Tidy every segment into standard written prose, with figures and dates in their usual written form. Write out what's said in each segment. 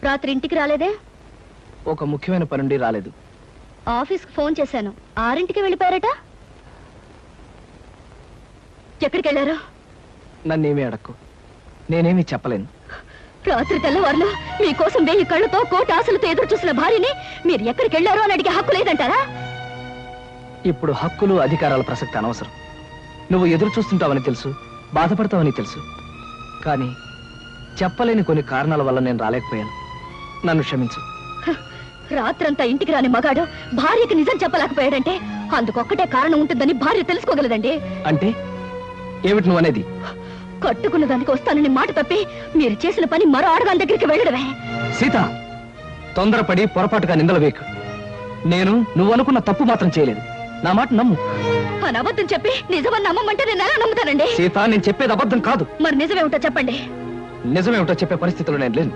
రాత్రి ఇంటికి రాలేదే? ఒక ముఖ్యమైన పని నుండి రాలేదు. ఆఫీస్కి ఫోన్ చేశాను, 6ంటికి వెళ్ళిపోయారట. ఎక్కడికి వెళ్ళారు? నన్నేమీ అడక్కు, నేనేమీ చెప్పలేను. రాత్రి తెల్లవారులు మీకోసం 1000 కళ్ళతో కోటి ఆశలతో ఎదురు చూసిన భార్యని మీరు ఎక్కడికి వెళ్ళారో అని అడిగే హక్కు లేదంటారా? ఇప్పుడు హక్కులు అధికారాల ప్రసక్తి అనవసరం. నువ్వు ఎదురు చూస్తుంటావని తెలుసు, బాధపడతావని తెలుసు. కానీ చెప్పలేని కొన్ని కారణాల వల్ల నేను రాలేకపోయాను. నన్ను క్షమించు. రాత్రంతా ఇంటికి రాని మగాడు భార్యకి నిజం చెప్పలేకపోయాడంటే అందుకొక్కటే కారణం ఉంటుందని భార్య తెలుసుకోగలదండి. అంటే ఏమిటి నువ్వు అనేది? కట్టుకున్న దానికి వస్తానని మాట తప్పి మీరు చేసిన పని మరో ఆడదాని దగ్గరికి వెళ్ళడమే. సీత, తొందరపడి పొరపాటుగా నిందలు వేకు. నేను నువ్వు అనుకున్న తప్పు మాత్రం చేయలేదు. నా మాట నమ్ము. అని అబద్ధం చెప్పి నిజమని నమ్మమంటే నేను ఎలా నమ్ముతానండి? సీత, నేను చెప్పేది అబద్ధం కాదు. మరి నిజమేమిటో చెప్పండి. నిజమేమిటో చెప్పే పరిస్థితుల్లో నేను లేను.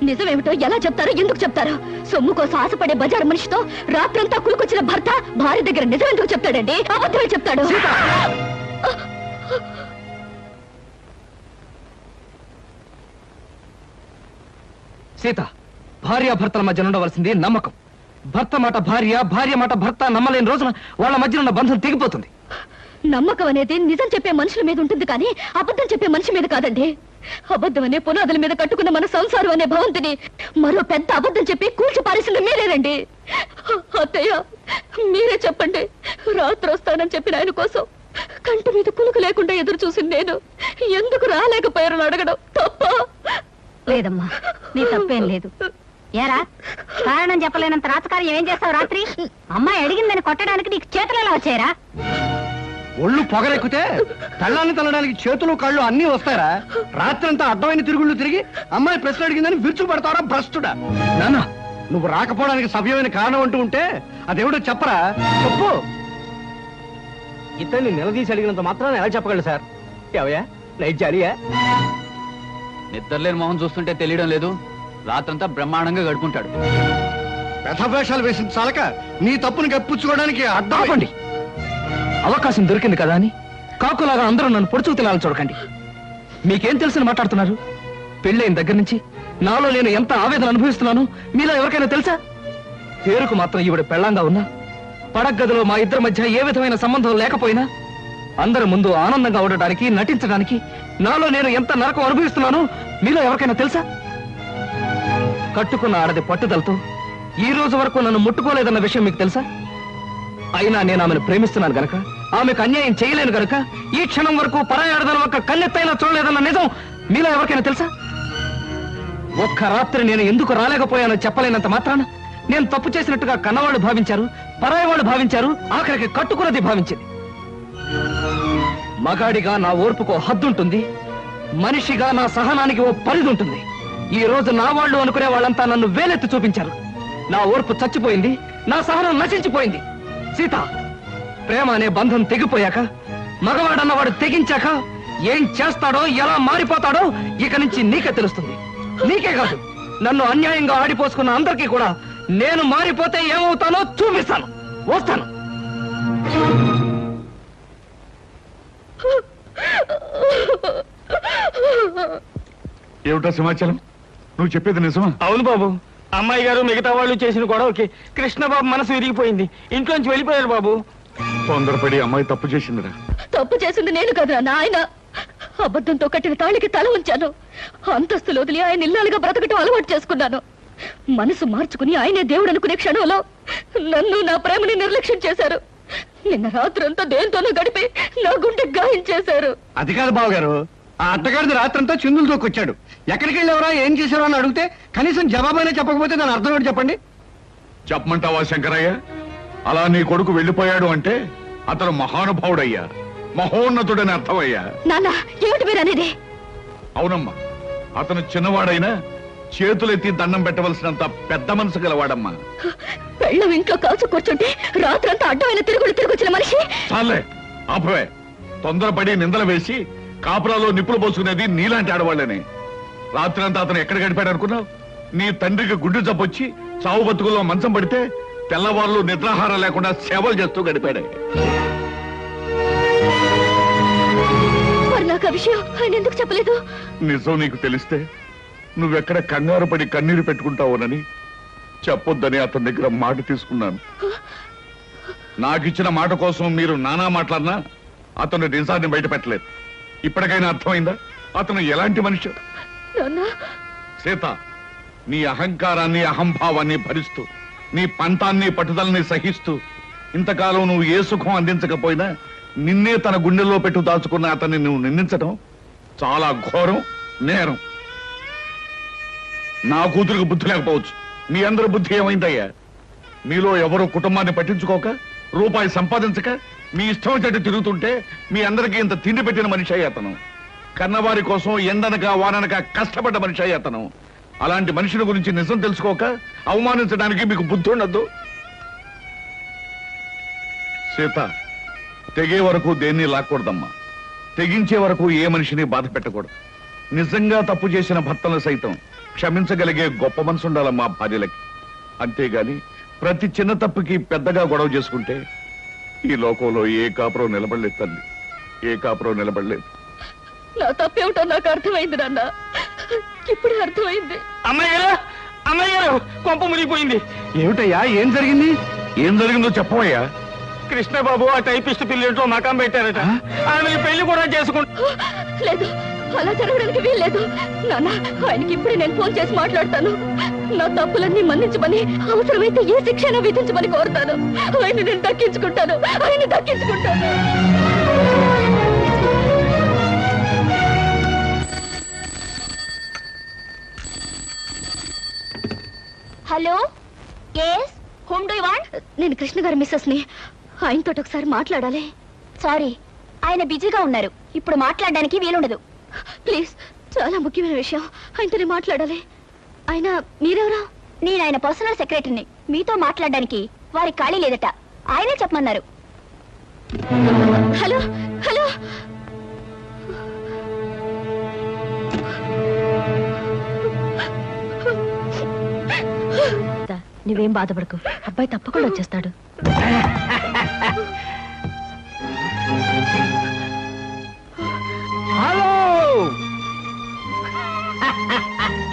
నిజమేమిటో ఎలా చెప్తారో, ఎందుకు చెప్తారో? సొమ్ము కోసం ఆశపడే బజారు మనిషితో రాత్రంతా కులుకొచ్చిన భర్త భార్య దగ్గర నిజం ఎందుకు చెప్తాడండి? అబద్ధమే చెప్తాడు. సీత, భార్యాభర్తల మధ్య ఉండవలసింది నమ్మకం. భర్త మాట భార్య, భార్య మాట భర్త నమ్మలేని రోజున వాళ్ళ మధ్య ఉన్న బంధం తెగిపోతుంది. నమ్మకం అనేది నిజం చెప్పే మనుషుల మీద ఉంటుంది కానీ అబద్ధం చెప్పే మనిషి మీద కాదండి. అబద్ధం అనే పునాదుల మీద కట్టుకున్న మన సంసారం అనే భవంతిని మరో పెద్ద అబద్ధం చెప్పి కూల్చి పారేసింది మీరేనండి. అత్తయ్య, మీరే చెప్పండి. రాత్రి వస్తానని చెప్పిన ఆయన కోసం కంటి మీద కులుకు లేకుండా ఎదురు చూసింది నేను ఎందుకు రాలేకపోయారని అడగడం తప్ప? లేదమ్మా, నీ తప్పేం లేదు. ఏరా, కారణం చెప్పలేనంత రాతకార్యం ఏం చేస్తావు? రాత్రి అమ్మాయి అడిగిందని కొట్టడానికి నీకు చేతులు ఎలా వచ్చాయరా? ఒళ్ళు పొగరెక్కితే తల్లాన్ని తల్లడానికి చేతులు కాళ్ళు అన్ని వస్తారా? రాత్రంతా అడ్డమైన తిరుగుళ్ళు తిరిగి అమ్మాయి ప్రశ్న అడిగిందని విరుచు పడతారా భ్రష్టుడా? నాన్న, నువ్వు రాకపోవడానికి సవ్యమైన కారణం అంటూ ఉంటే అదేమిటో చెప్పరా? చెప్పు. ఇతన్ని నిలదీసి అడిగినంత మాత్రాన్ని ఎలా చెప్పగలరు సార్? ఏవయ్యా, నైట్ జాలియా? నిద్రలేని మొహం చూస్తుంటే తెలియడం లేదు. రాత్రంతా బ్రహ్మాండంగా గడుపుకుంటాడు. వ్యధవేషాలు వేసిన చాలక నీ తప్పును కప్పించుకోవడానికి ఆపండి. అవకాశం దొరికింది కదా అని కాకులాగా అందరూ నన్ను పొడుచుకు తినాలని చూడకండి. మీకేం తెలుసని మాట్లాడుతున్నారు? పెళ్ళైన దగ్గర నుంచి నాలో నేను ఎంత ఆవేదన అనుభవిస్తున్నాను మీలో ఎవరికైనా తెలుసా? పేరుకు మాత్రం ఈవిడ పెళ్ళంగా ఉన్నా, పడగదిలో మా ఇద్దరి మధ్య ఏ విధమైన సంబంధం లేకపోయినా అందరి ముందు ఆనందంగా ఉండడానికి, నటించడానికి నాలో నేను ఎంత నరకం అనుభవిస్తున్నానో మీలో ఎవరికైనా తెలుసా? కట్టుకున్న ఆడది పట్టుదలతో ఈ రోజు వరకు నన్ను ముట్టుకోలేదన్న విషయం మీకు తెలుసా? అయినా నేను ఆమెను ప్రేమిస్తున్నాను గనక, ఆమెకు అన్యాయం చేయలేను గనక ఈ క్షణం వరకు పరాయి ఆడదాని ఒక్క కన్నెత్తైనా చూడలేదన్న నిజం మీలో ఎవరికైనా తెలుసా? ఒక్క రాత్రి నేను ఎందుకు రాలేకపోయానో చెప్పలేనంత మాత్రాన నేను తప్పు చేసినట్టుగా కన్నవాళ్ళు భావించారు, పరాయి వాళ్ళు భావించారు, ఆఖరికి కట్టుకున్నది భావించింది. మగాడిగా నా ఓర్పుకు హద్దుంటుంది, మనిషిగా నా సహనానికి ఓ పరిధి ఉంటుంది. ఈ రోజు నా వాళ్ళు అనుకునే వాళ్ళంతా నన్ను వేలెత్తి చూపించారు. నా ఓర్పు చచ్చిపోయింది, నా సహనం నశించిపోయింది. సీత, ప్రేమ అనే బంధం తెగిపోయాక, మగవాడన్నవాడు తెగించాక ఏం చేస్తాడో, ఎలా మారిపోతాడో ఇక నుంచి నీకే తెలుస్తుంది. నీకే కాదు, నన్ను అన్యాయంగా ఆడిపోసుకున్న అందరికీ కూడా నేను మారిపోతే ఏమవుతానో చూపిస్తాను. వస్తాను. ఏమిటా సమాచారం? నువ్వు చెప్పేది నిజమా? అవును బాబు, అమ్మాయి గారు మిగతా వాళ్ళు చేసిన గొడవకి కృష్ణబాబు మనసు విరిగిపోయింది. ఇంట్లోంచి వెళ్ళిపోయారు బాబు. తొందరపడి అమ్మాయి తప్పు చేసిందిరా. తప్పు చేసింది నేను కదా నాయన. అబద్ధంతో కట్టిన తాళికి తల ఉంచాను. అంతస్తులు వదిలి ఆయన ఇల్లాలుగా బ్రతకటం అలవాటు చేసుకున్నాను. మనసు మార్చుకుని ఆయనే దేవుడు అనుకునే క్షణంలో నన్ను, నా ప్రేమని నిర్లక్ష్యం చేశారు. నిన్న రాత్రంతా దేంతోనూ గడిపి నా గుండె గాయం చేశారు. అది కాదు బావగారు, ఆ అత్తగారిది రాత్రంతా చిందులు తోకొచ్చాడు. ఎక్కడికి వెళ్ళేవరా, ఏం చేశారో అని అడిగితే కనీసం జవాబైనా చెప్పకపోతే దాని అర్థం ఏంటి చెప్పండి? చెప్పమంటావా శంకరయ్య? అలా నీ కొడుకు వెళ్ళిపోయాడు అంటే అతను మహానుభావుడయ్యా, మహోన్నతుడని అర్థమయ్యా. నాన్న, ఏమిటి మీరు అనేది? అవునమ్మా, అతను చిన్నవాడైనా చేతులెత్తి దండం పెట్టవలసినంత పెద్ద మనసు గలవాడమ్మా. పెళ్ళం ఇంట్లో కాల్చు కూర్చుంటే రాత్రంతా అడ్డమైన తిరుగులు తిరిగొచ్చిన మనిషి. చాలే, ఆపవే. తొందరపడి నిందలు వేసి కాపురాలో నిప్పులు పోసుకునేది నీలాంటి ఆడవాళ్ళని. రాత్రంతా అతను ఎక్కడ గడిపాడు అనుకున్నావు? నీ తండ్రికి గుండె జబ్బొచ్చి చావు బతుకుల్లో మంచం పడితే తెల్లవారులు నిద్రాహారం లేకుండా సేవలు చేస్తూ గడిపాడే. మరి నాకు ఆ విషయం ఆయన ఎందుకు చెప్పలేదు? నిజం నీకు తెలిస్తే నువ్వెక్కడ కంగారు పడి కన్నీరు పెట్టుకుంటావునని చెప్పొద్దని అతని దగ్గర మాట తీసుకున్నాను. నాకిచ్చిన మాట కోసం మీరు నానా మాట్లాడినా అతను నిజాన్ని బయట పెట్టలేదు. ఇప్పటికైనా అర్థమైందా అతను ఎలాంటి మనిషి? సీత, నీ అహంకారాన్ని అహంభావాన్ని భరిస్తూ నీ పంతాన్ని పట్టుదలని సహిస్తూ ఇంతకాలం నువ్వు ఏ సుఖం అందించకపోయినా నిన్నే తన గుండెల్లో పెట్టు దాచుకున్న అతన్ని నువ్వు నిందించడం చాలా ఘోరం, నేరం. నా కూతురికి బుద్ధి లేకపోవచ్చు, మీ అందరి బుద్ధి ఏమైందయ్యా? మీలో ఎవరు కుటుంబాన్ని పట్టించుకోక రూపాయి సంపాదించక మీ ఇష్టం వచ్చేట్టు తిరుగుతుంటే మీ అందరికీ ఇంత తిండి పెట్టిన మనిషి అయ్యి అతను. కన్నవారి కోసం ఎండనక వాననక కష్టపడ్డ మనిషి అయ్యి అతను. అలాంటి మనిషిని గురించి నిజం తెలుసుకోక అవమానించడానికి మీకు బుద్ధి ఉండద్దు. సీత, తెగే వరకు దేన్ని లాక్కూడదమ్మా. తెగించే వరకు ఏ మనిషిని బాధ పెట్టకూడదు. నిజంగా తప్పు చేసిన భర్తను సైతం క్షమించగలిగే గొప్ప మనసు ఉండాలమ్మా భార్యలకి. అంతేగాని ప్రతి చిన్న తప్పుకి పెద్దగా గొడవ చేసుకుంటే ఈ లోకంలో ఏ కాపురం నిలబడలేదు తల్లి, ఏ కాపురం నిలబడలేదు. నా తప్పేమిటో నాకు అర్థమైంది నాన్న, ఇప్పుడే అర్థమైంది. అమ్మాయి గారు కొంప మునిగిపోయింది. ఏమిటయ్యా, ఏం జరిగింది? ఏం జరిగిందో చెప్పవయ్యా. కృష్ణబాబు ఆ టైపిస్ట్ పిల్లలతో మకాం పెట్టారట. ఆమె పెళ్లి కూడా చేసుకుంటా. లేదు, అలా జరగడానికి వీల్లేదు నాన్న. ఆయనకి ఇప్పుడే నేను ఫోన్ చేసి మాట్లాడతాను. నా తప్పులన్నీ మన్నించమని, అవసరమైతే ఏ శిక్షణ విధించమని కోరుతాను. ఆయన నేను దక్కించుకుంటాను, ఆయన దక్కించుకుంటాను. Hello, yes, whom do you want? నేను కృష్ణ గారి మిస్సెస్ ని. ఆయనతో ఒకసారి మాట్లాడాలి. సారీ, ఆయన బిజీగా ఉన్నారు, ఇప్పుడు మాట్లాడడానికి వీలుండదు. ప్లీజ్, చాలా ముఖ్యమైన విషయం, ఆయనతోనే మాట్లాడాలి. ఆయన మీరెవరా? నేను ఆయన పర్సనల్ సెక్రటరీని. మీతో మాట్లాడడానికి వారి ఖాళీ లేదట, ఆయనే చెప్పమన్నారు. హలో హలో, నువ్వేం బాధపడకు, అబ్బాయి తప్పకుండా వచ్చేస్తాడు. Hello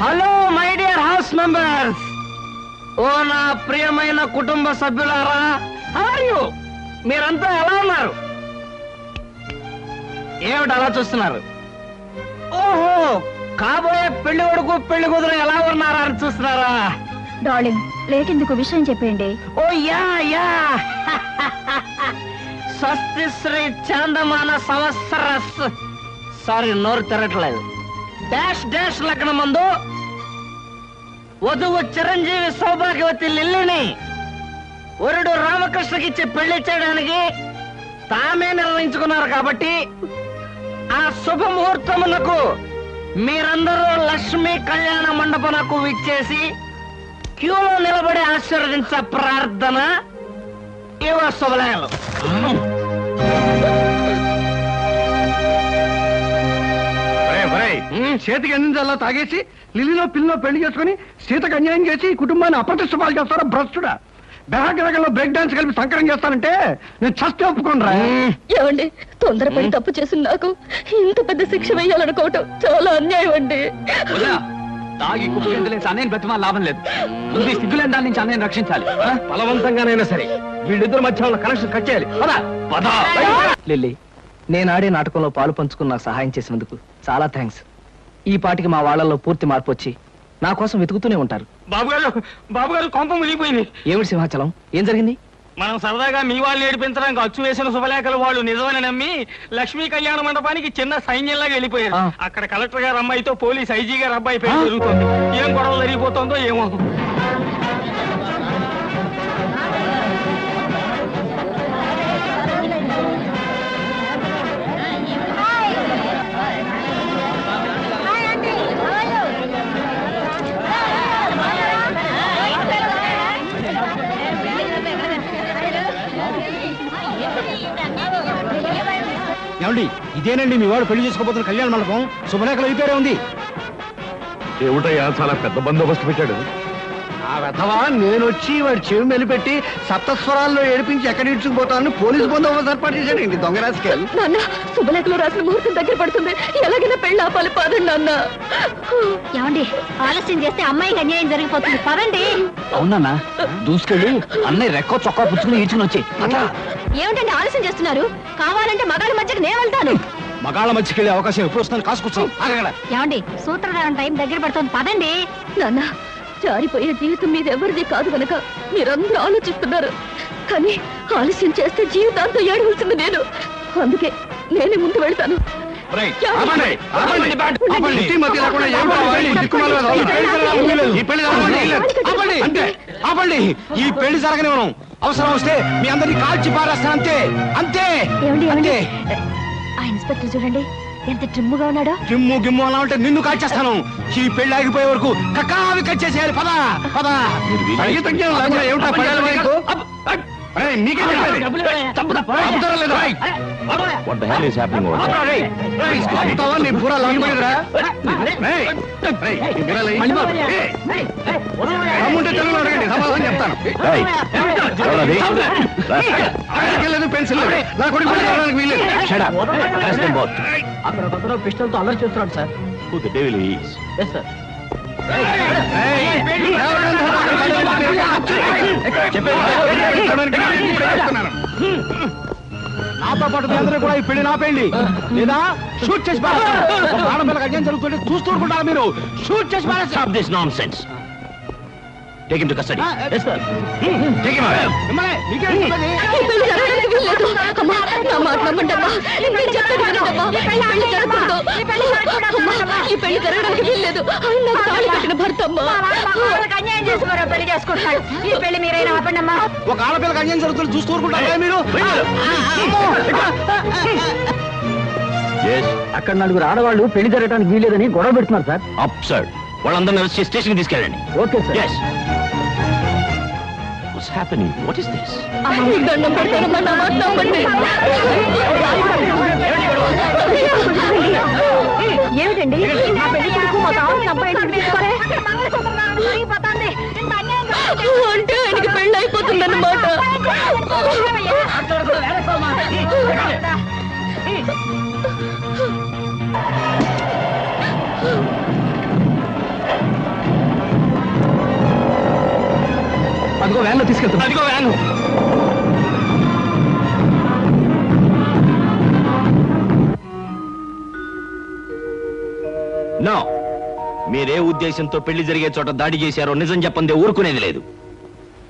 hello my dear house members, ఓ నా ప్రియమైన కుటుంబ సభ్యులారా, హౌ ఆర్ యు? మీరంతా ఎలా ఉన్నారు? ఏమిటి అలా చూస్తున్నారు? ఓహో, కాబోయే పెళ్లి కొడుకు పెళ్లి కూతురు ఎలా ఉన్నారా అని చూస్తున్నారా? డార్లింగ్, లేట్ ఎందుకు, విషయం చెప్పండి. ఓ యా యా స్వస్తి శ్రీ చాందమాన సంవత్సరస్, సారీ నోరు తిరగట్లేదు, డాష్ డాష్ లగ్నం ముందు వధువు చిరంజీవి సౌభాగ్యవతి లిల్లిని వరుడు రామకృష్ణకిచ్చి పెళ్లి చేయడానికి తామే నిర్ణయించుకున్నారు. కాబట్టి ఆ శుభముహూర్తమునకు మీరందరూ లక్ష్మీ కళ్యాణ మండపమునకు విచ్చేసి క్యూలో నిలబడి ఆశీర్వదించ ప్రార్థన. ఇవ శుభలేఖలు. చేతికి అందించాలా తాగేసి లిల్లిలో పిల్లలో పెళ్లి చేసుకుని సీతకు అన్యాయం చేసి కుటుంబాన్ని అప్రతిష్ట పాలు చేస్తారా భ్రష్టుడా? బెహగ్రగంలో బ్రేక్ డాన్స్ కలిపి సంకరం చేస్తానంటే నేను చస్తే ఒప్పుకోనరా. ఏమండి, తొందరపడి తప్పు చేసిన నాకు ఇంత పెద్ద శిక్ష వేయాలనుకోవటం చాలా అన్యాయం అండి. తాగి కుప్పలేసి అన్నయ్య బ్రతిమా లాభం లేదు. ముందు సిగ్గులేని దాని నుంచి అన్నయ్యని రక్షించాలి. బలవంతంగానైనా సరే వీళ్ళిద్దరు మధ్య ఉన్న కనెక్షన్ కట్ చేయాలి. లిల్లీ, నేను ఆడే నాటకంలో పాలు పంచుకుని నాకు సహాయం చేసినందుకు చాలా థ్యాంక్స్. ఈ పాటికి మా వాళ్ళల్లో పూర్తి మార్పు వచ్చి నా కోసం వెతుకుతూనే ఉంటారు. బాబుగారు కొంప మునిగిపోయింది. ఏమిటి సింహాచలం, ఏం జరిగింది? మనం సరదాగా మీ వాళ్ళు ఏడిపించడానికి అచ్చు వేసిన శుభలేఖలు వాళ్ళు నిజమని నమ్మి లక్ష్మీ కళ్యాణ మండపానికి చిన్న సైన్యంలాగా వెళ్ళిపోయారు. అక్కడ కలెక్టర్ గారు అమ్మాయితో పోలీస్ ఐజీ గారు అబ్బాయి పేరు జరుగుతుంది. ఏం గొడవ జరిగిపోతుందో ఏమో. ఏమండి, ఇదేనండి మీ వాడు పెళ్లి చేసుకోబోతున్న కళ్యాణ మండపం. శుభలేఖలు ఈ పేరే ఉంది. ఏమిటయ్యా, చాలా పెద్ద బందోబస్తు పెట్టాడు. ఆ రథవా నేను వచ్చి వాడి చెవి మెలిపెట్టి సప్తస్వరాల్లో ఏడిపించి ఎక్కడ ఇడ్చుకుపోతాను పోలీసు బందోబస్తు ఏర్పాటు చేశాడండి దొంగ రాజకీయాలు. నాన్న శుభలేఖలో రాసిన ముహూర్తం దగ్గర పడుతుంది, ఎలాగైనా పెళ్లి ఆపాలి, పదండి నాన్న. ఏమండి ఆలస్యం చేస్తే అమ్మాయికి అన్యాయం జరిగిపోతుంది, పదండి. అవునన్నా దూసుకెళ్ళి అన్నయ్య రెక్కో చొక్కా పుచ్చుకుని ఈడ్చుకుని వచ్చి అట్లా. ఏమిటండి ఆలస్యం చేస్తున్నారు? కావాలంటే మగాళ్ళ మధ్యకి నేను వెళ్తాను. మగాళ్ళ మధ్యకి వెళ్ళే అవకాశం ఎప్పుడు వస్తుందని కాసుకొచ్చాం. ఏమండి సూత్రధారణ టైం దగ్గర పడుతుంది, పదండి. నాన్న జారిపోయే జీవితం మీద ఎవరిది కాదు గనక మీరందరూ ఆలోచిస్తున్నారు, కానీ ఆలస్యం చేస్తే జీవితాంతం ఏడవలసింది నేను. అందుకే నేనే ముందు వెళ్తాను. ఇంటి మధ్య లేకుండా ఏమిటో వాళ్ళు ఈ దిక్కుమాల వాళ్ళు. ఈ పెళ్లి జరగడానికి వీల్లేదు. అంతే ఆపండి, ఈ పెళ్లి జరగనివ్వను. అవసరం వస్తే మీ అందరినీ కాల్చి పారేస్తాను, అంతే అంతే ఏమండి అంతే. ఆ ఇన్స్పెక్టర్ చూడండి ఎంత ట్రిమ్ముగా ఉన్నాడో. గిమ్ము గిమ్ము అలా ఉంటే నిన్ను కాల్చేస్తాను. ఈ పెళ్లి ఆగిపోయే వరకు కక్కావి కట్ చేసేయాలి. పద పద. సంగీత జ్ఞానం లేకుండా ఏమిటా పడాలి మీకు? ఏయ్, మీకే చెప్పేది. అబద్ధాలు లేదా? చంపుతావా? నీ బుర్ర లాగిపోయిందిరా? ఏయ్, ఏయ్, నీ బుర్ర లాగి- ఏయ్, దమ్ముంటే తెలుగులో అడగండి, సమాధానం చెప్తాను. ఆయనకి లేదు, పెన్సిల్ లేదు. నా కొడుకు పెళ్లి జరగడానికి వీల్లేదు. అక్కడ పిస్టల్తో అల్లరి చేస్తున్నాడు సార్. నాతో పాటు మీ అందరూ కూడా ఈ పెళ్లి నాపేయండి, లేదా షూట్ చేసి పారేస్తాను. ఆడపిల్లకి అన్యాయం జరుగుతుంటే చూస్తూ ఊరుకుంటారా మీరు? షూట్ చేసి పారేస్తాను. మిమ్మల్ని మీకే చెప్పేది. ఈ పెళ్లి జరగడానికి వీల్లేదు. అమ్మా, నా మాట నమ్మండి అమ్మా. నేను చెప్పేది వినండి అమ్మా. ఈ పెళ్లి జరగకూడదు. అమ్మా, ఈ పెళ్లి జరగడానికి వీల్లేదు. ఆయన నాకు తాళి కట్టిన భర్త అమ్మా. అన్యాయం చేసి మరో పెళ్లి చేసుకుంటున్నాడు. ఈ పెళ్లి మీరైనా ఆపండి అమ్మా. ఒక ఆడపిల్లకి అన్యాయం జరుగుతుంటే చూస్తూ ఊరుకుంటారా మీరు? అక్కడ నలుగురు ఆడవాళ్ళు పెళ్లి జరగడానికి వీల్లేదని గొడవ పెడుతున్నారు సార్. అబ్సర్డ్. వాళ్ళందరినీ అరెస్ట్ చేసి స్టేషన్కి తీసుకెళ్ళండి. Okay sir. Yes. What's happening? What is this? మీకు దండం పెడతానమ్మా, నా మాట నమ్మండి. ఏమిటండి ఆ పెళ్లి కొడుకు మా కావాల్సిన అబ్బాయి తీసుకోరే అంటే ఆయనకి పెళ్లి అయిపోతుందన్నమాట. అదిగో వ్యాన్లో తీసుకెళ్తాను. అదిగో వ్యాను. No. మీరే ఉద్దేశంతో పెళ్లి జరిగే చోట దాడి చేశారో నిజం చెప్పందే ఊరుకునేది లేదు.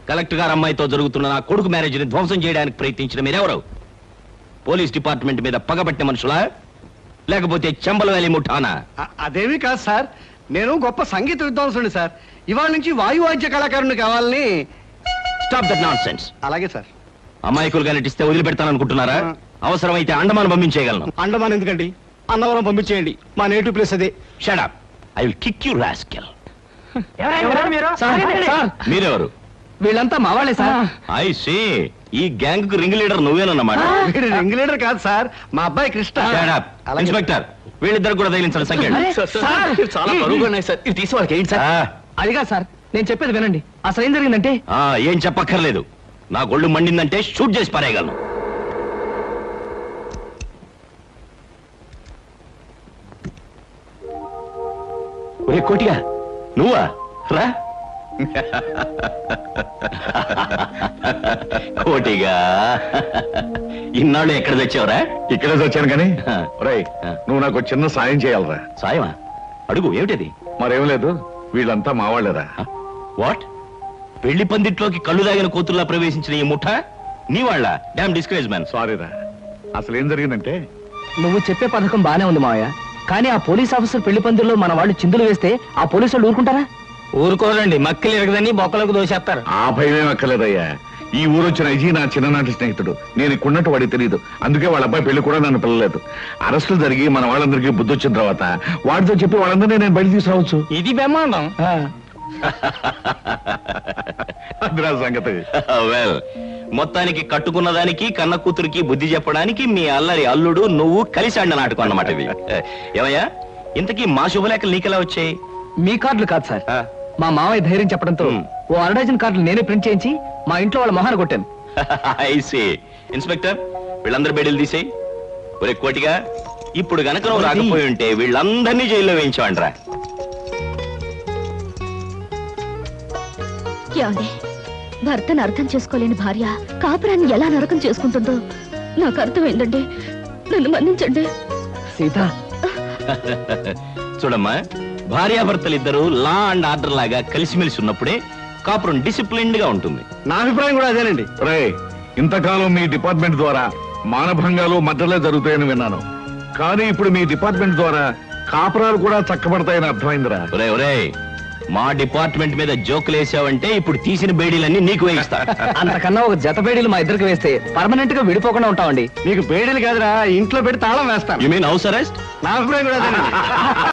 కలెక్టర్ గారు అమ్మాయితో జరుగుతున్న నా కొడుకు మ్యారేజ్ని ధ్వంసం చేయడానికి ప్రయత్నించిన మీరెవరు? పోలీస్ డిపార్ట్మెంట్ మీద పగబట్టిన మనుషులా, లేకపోతే చంబల వ్యాలీ ముఠానా? అదేమీ కాదు సార్, నేను గొప్ప సంగీత విద్వాంసుని సార్. ఇవాళ నుంచి వాయువాద్య కళాకారుని కావాలని. Stop that nonsense. అలాగే సార్. అమాయకులుగా నటిస్తే వదిలిపెడతాననుకుంటున్నారా? అవసరమైతే అండమాన్ పంపించేయగలను. అండమాన్ ఎందుకండి, అన్నవరం పంపించేయండి. మా నేటివ్ ప్లేస్ అదే. Shut up. I will kick you rascal. Sir, మీరెవరు? వీళ్ళంతా మా వాళ్ళే సార్. I see. ఈ గ్యాంగ్ కు రింగ్ లీడర్ నువ్వేనన్నమాట. వీడు రింగ్ లీడర్ కాదు సార్, మా అబ్బాయి కృష్ణ. Shut up. అలాగే. ఇన్స్పెక్టర్, వీళ్ళిద్దరు కూడా తగిలించండి సంఖ్య. చాలా బరువుగా ఉన్నాయి సార్, ఇది తీసి వాళ్ళకి ఏంటి సార్? అదిగా సార్, నేను చెప్పేది వినండి. అసలు ఏం జరిగిందంటే ఏం చెప్పక్కర్లేదు. నా గొళ్ళు మండిందంటే షూట్ చేసి పారేయగలను. ఒరే కోటిగా, నువ్వా? రా. కోటిగా, ఇన్నాళ్ళు ఎక్కడ తెచ్చావురా? ఇక్కడే వచ్చాను కానీ రేయ్, నువ్వు నాకు చిన్న సాయం చేయాలరా. సాయమా? అడుగు. ఏమిటది? మరేం లేదు, వీళ్ళంతా మావాళ్ళేరా. వాట్? పెళ్లి పందిట్లోకి కళ్ళు దాగిన కూతుర్లా ప్రవేశించిన ఈ ముఠ నీ వాళ్ళ? Damn discourage man. సారీరా, అసలు ఏం జరిగిందంటే నువ్వు చెప్పే పథకం బానే ఉంది మావయ్య, కానీ ఆ పోలీస్ ఆఫీసర్ పెళ్లి పందిరిలో మన వాళ్ళు చిందులు వేస్తే ఆ పోలీసు వాళ్ళు ఊరుకుంటారా? ఊరుకోరండి, మక్కలు ఎరగదని బొక్కలకు దోసేస్తారు. ఆ భయమేం అక్కర్లేదయ్యా. ఈ ఊరు వచ్చిన అజీ నా చిన్ననాటి స్నేహితుడు. నేను ఇక్కడున్నట్టు వాడికి తెలియదు, అందుకే వాళ్ళ అబ్బాయి పెళ్లి కూడా నన్ను పిల్లలేదు. అరెస్టులు జరిగి మన వాళ్ళందరికీ బుద్ధి వచ్చిన తర్వాత వాడితో చెప్పి వాళ్ళందరినీ నేను బయట తీసుకురావచ్చు. ఇది బ్రహ్మాండం. అదిరా సంగతి. వెల్, మొత్తానికి కట్టుకున్న దానికి కన్న కూతురికి బుద్ధి చెప్పడానికి మీ అల్లరి అల్లుడు నువ్వు కలిసి ఆడిన నాటకం అన్నమాట ఇది. ఏమయ్యా, ఇంతకీ మా శుభలేఖలు నీకెలా వచ్చాయి? మీ కార్డులు కాదు సార్, మా మావయ్య ధైర్యం చెప్పడంతో ఓ అరడజన్ కార్డులు నేనే ప్రింట్ చేయించి మా ఇంట్లో వాళ్ళ మొహాన్ని కొట్టాను. ఐసీ. ఇన్స్పెక్టర్, వీళ్ళందరూ బెడీలు తీసేయి. ఒరే కోటిగా, ఇప్పుడు గనక నువ్వు రాకపోయి ఉంటే వీళ్ళందరినీ జైల్లో వేయించావంట్రా. ఏమండి, భర్తను అర్థం చేసుకోలేని భార్య కాపురాన్ని ఎలా నరకం చేసుకుంటుందో నాకు అర్థమైందండి. నన్ను మన్నించండి. సీత, చూడమ్మా, భార్యాభర్తలిద్దరూ లా అండ్ ఆర్డర్ లాగా కలిసిమెలిసి ఉన్నప్పుడే కాపురం డిసిప్లిన్డ్ గా ఉంటుంది. నా అభిప్రాయం కూడా అదేనండి. రే, ఇంతకాలం మీ డిపార్ట్మెంట్ ద్వారా మానభంగాలు మద్దలే జరుగుతాయని విన్నాను, కానీ ఇప్పుడు మీ డిపార్ట్మెంట్ ద్వారా కాపురాలు కూడా చక్కబడతాయని అర్థమైందిరా. ఒరే ఒరే, మా డిపార్ట్మెంట్ మీద జోకులు వేసావంటే ఇప్పుడు తీసిన బేడీలన్నీ నీకు వేయిస్తా. అంతకన్నా ఒక జత బేడీలు మా ఇద్దరికి వేస్తే పర్మనెంట్ గా విడిపోకుండా ఉంటామండి. మీకు బేడీలు కాదురా, ఇంట్లో పెట్టి తాళం వేస్తాను. You mean house arrest? నా అభిప్రాయం కూడా అదేనండి.